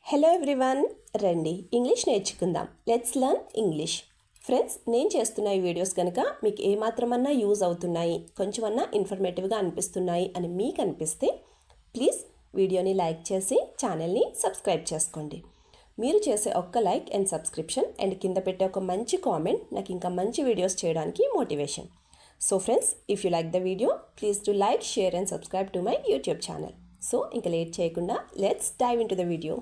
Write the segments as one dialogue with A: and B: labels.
A: Hello everyone, రండి English నేర్చుకుందాం. Let's learn English. Friends, నేను చేస్తున్న ఈ వీడియోస్ కనుక మీకు ఏమాత్రమన్నా యూజ్ అవుతున్నాయి, కొంచెమన్నా ఇన్ఫర్మేటివ్గా అనిపిస్తున్నాయి అని మీకు అనిపిస్తే ప్లీజ్ వీడియోని లైక్ చేసి ఛానల్ని సబ్స్క్రైబ్ చేసుకోండి. మీరు చేసే ఒక్క లైక్ అండ్ సబ్స్క్రిప్షన్ అండ్ కింద పెట్టే ఒక మంచి కామెంట్ నాకు ఇంకా మంచి వీడియోస్ చేయడానికి motivation. So friends, if you like the video please do like, share and subscribe to my YouTube channel. So ఇంకా లేట్ చేయకుండా let's dive into the video.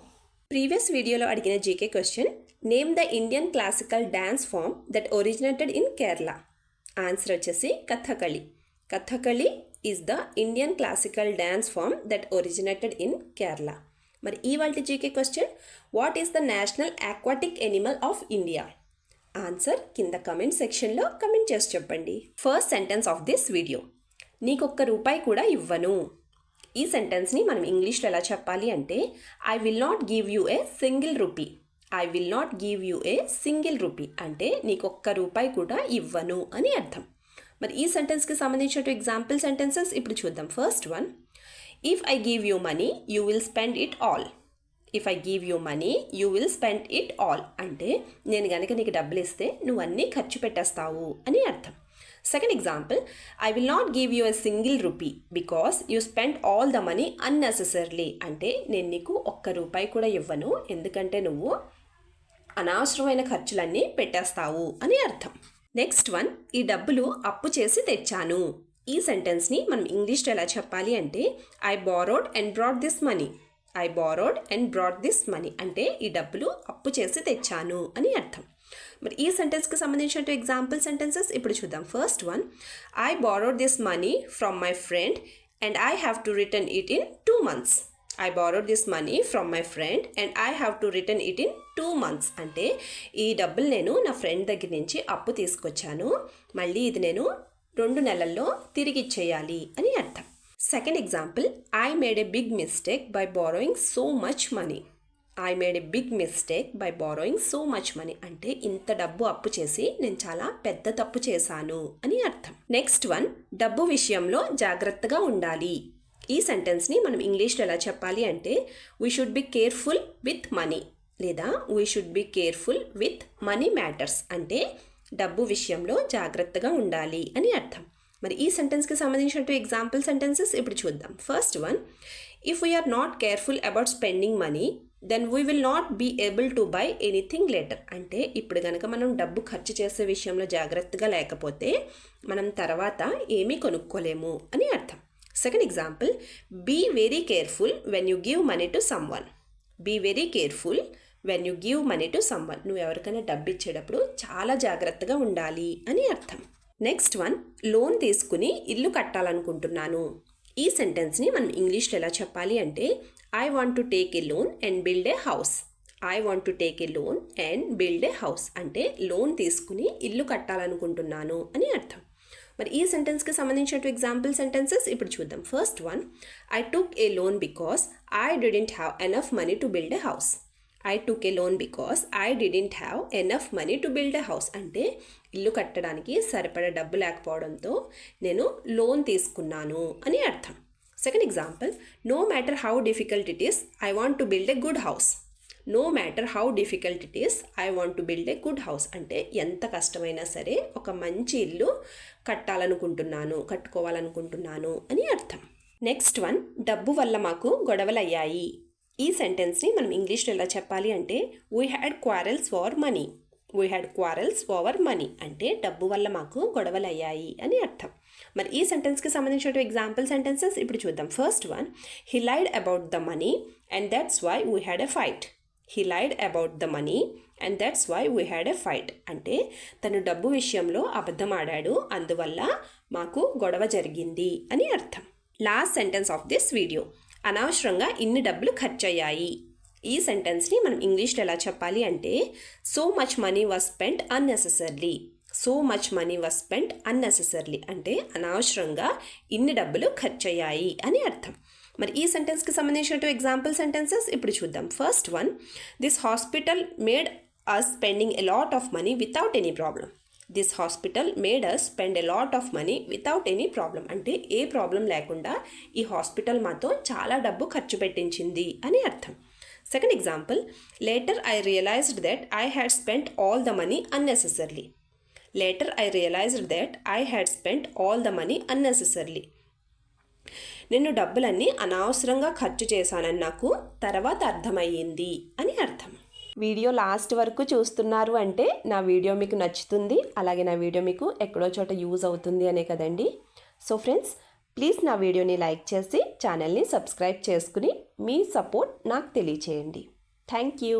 A: Previous వీడియోలో అడిగిన GK question, name the Indian classical dance form that originated in Kerala. Answer వచ్చేసి Kathakali. Kathakali is the Indian classical dance form that originated in Kerala. మరి ఇవాల్టి GK question, what is the national aquatic Animal of India? Answer కింద comment సెక్షన్లో comment చేసి చెప్పండి. First sentence of this video, నీకొక్క రూపాయి కూడా ఇవ్వను. ఈ సెంటెన్స్ని మనం ఇంగ్లీష్లో ఎలా చెప్పాలి అంటే, I will not give you a single rupee. I will not give you a single rupee అంటే నీకు ఒక్క రూపాయి కూడా ఇవ్వను అని అర్థం. మరి ఈ సెంటెన్స్కి సంబంధించిన ఎగ్జాంపుల్ సెంటెన్సెస్ ఇప్పుడు చూద్దాం. First one, if I give you money you will spend it all. If I give you money you will spend it all అంటే నేను కనుక నీకు డబ్బులు ఇస్తే నువ్వు అన్నీ ఖర్చు పెట్టేస్తావు అని అర్థం. Second example, I will not give you a single rupee because you spend all the money unnecessarily అంటే నేను నీకు ఒక్క రూపాయి కూడా ఇవ్వను ఎందుకంటే నువ్వు అనవసరమైన ఖర్చులన్నీ పెట్టేస్తావు అని అర్థం. నెక్స్ట్ వన్, ఈ డబ్బులు అప్పు చేసి తెచ్చాను. ఈ సెంటెన్స్ని మనం ఇంగ్లీష్లో ఎలా చెప్పాలి అంటే, I borrowed and brought this money. I borrowed and brought this money అంటే ఈ డబ్బులు అప్పు చేసి తెచ్చాను అని అర్థం. మరి ఈ సెంటెన్స్కి సంబంధించిన ఎగ్జాంపుల్ సెంటెన్సెస్ ఇప్పుడు చూద్దాం. First one, I borrowed this money from my friend and I have to return it in 2 months. I borrowed this money from my friend and I have to return it in 2 months అంటే ఈ డబ్బులు నేను నా friend దగ్గర నుంచి అప్పు తీసుకొచ్చాను, మళ్ళీ ఇది నేను 2 నెలల్లో తిరిగి ఇచ్చేయాలి అని అర్థం. Second example, I made a big mistake by borrowing so much money. I made a big mistake by borrowing so much money అంటే ఇంత డబ్బు అప్పు చేసి నేను చాలా పెద్ద తప్పు చేశాను అని అర్థం. నెక్స్ట్ వన్, డబ్బు విషయంలో జాగ్రత్తగా ఉండాలి. ఈ సెంటెన్స్ని మనం ఇంగ్లీష్లో ఎలా చెప్పాలి అంటే, we should be careful with money లేదా we should be careful with money matters అంటే డబ్బు విషయంలో జాగ్రత్తగా ఉండాలి అని అర్థం. మరి ఈ సెంటెన్స్కి సంబంధించిన ఎగ్జాంపుల్ సెంటెన్సెస్ ఇప్పుడు చూద్దాం. First one, if we are not careful about spending money then we will not be able to buy anything later అంటే ఇప్పుడు కనుక మనం డబ్బు ఖర్చు చేసే విషయంలో జాగ్రత్తగా లేకపోతే మనం తర్వాత ఏమీ కొనుక్కోలేము అని అర్థం. Second example, be very careful when you give money to someone. Be very careful when you give money to someone నువ్వు ఎవరికైనా డబ్బు ఇచ్చేటప్పుడు చాలా జాగ్రత్తగా ఉండాలి అని అర్థం. నెక్స్ట్ వన్, లోన్ తీసుకుని ఇల్లు కట్టాలనుకుంటున్నాను. ఈ సెంటెన్స్ని మనం ఇంగ్లీష్లో ఎలా చెప్పాలి అంటే, I want to take a loan and build a house. I want to take a loan and build a house అంటే లోన్ తీసుకుని ఇల్లు కట్టాలనుకుంటున్నాను అని అర్థం. మరి ఈ సెంటెన్స్కి సంబంధించిన ఎగ్జాంపుల్ సెంటెన్సెస్ ఇప్పుడు చూద్దాం. First one, I took A loan because I didn't have enough money to build a house. I took A loan because I didn't have enough money to build a house అంటే ఇల్లు కట్టడానికి సరిపడా డబ్బు లేకపోవడంతో నేను loan తీసుకున్నాను అని అర్థం. Second example, no matter how difficult it is I want to build a good house. No matter how difficult it is I want to build a good house అంటే ఎంత కష్టమైనా సరే ఒక మంచి ఇల్లు కట్టుకోవాలనుకుంటున్నాను అని అర్థం. నెక్స్ట్ వన్, డబ్బు వల్ల మాకు గొడవలయ్యాయి. ఈ సెంటెన్స్ని మనం ఇంగ్లీష్లో ఎలా చెప్పాలి అంటే, we had quarrels over money. We had quarrels over money అంటే డబ్బు వల్ల మాకు గొడవలు అయ్యాయి అని అర్థం. మరి ఈ సెంటెన్స్కి సంబంధించిన ఎగ్జాంపుల్ సెంటెన్సెస్ ఇప్పుడు చూద్దాం. First one, he lied about the money and that's why we had a fight. He lied about the money and that's why we had a fight అంటే తను డబ్బు విషయంలో అబద్ధం ఆడాడు, అందువల్ల మాకు గొడవ జరిగింది అని అర్థం. Last sentence of this video, అనవసరంగా ఇన్ని డబ్బులు ఖర్చు అయ్యాయి. ఈ సెంటెన్స్ని మనం ఇంగ్లీష్లో ఎలా చెప్పాలి అంటే, so much money was spent unnecessarily. So much money was spent unnecessarily అంటే అనవసరంగా ఇన్ని డబ్బులు ఖర్చు అయ్యాయి అని అర్థం. మరి ఈ సెంటెన్స్కి సంబంధించిన ఎగ్జాంపుల్ సెంటెన్సెస్ ఇప్పుడు చూద్దాం. First one, this hospital made us spending a lot of money without any problem. This hospital made us spend a lot of money without any problem అంటే ఏ ప్రాబ్లం లేకుండా ఈ హాస్పిటల్ మాతో చాలా డబ్బు ఖర్చు పెట్టించింది అని అర్థం. Second example, later I realised that I had spent all the money unnecessarily. Later I realised that I had spent all the money unnecessarily. నేను డబ్బులన్నీ అనవసరంగా ఖర్చు చేశానని నాకు తర్వాత అర్థమయ్యింది అని అర్థం. వీడియో లాస్ట్ వరకు చూస్తున్నారు అంటే నా వీడియో మీకు నచ్చుతుంది, అలాగే నా వీడియో మీకు ఎక్కడో చోట యూజ్ అవుతుంది అనే కదండి. సో ఫ్రెండ్స్, ప్లీజ్ నా వీడియోని లైక్ చేసి ఛానల్ని సబ్స్క్రైబ్ చేసుకుని మీ సపోర్ట్ నాకు తెలియచేయండి. Thank you.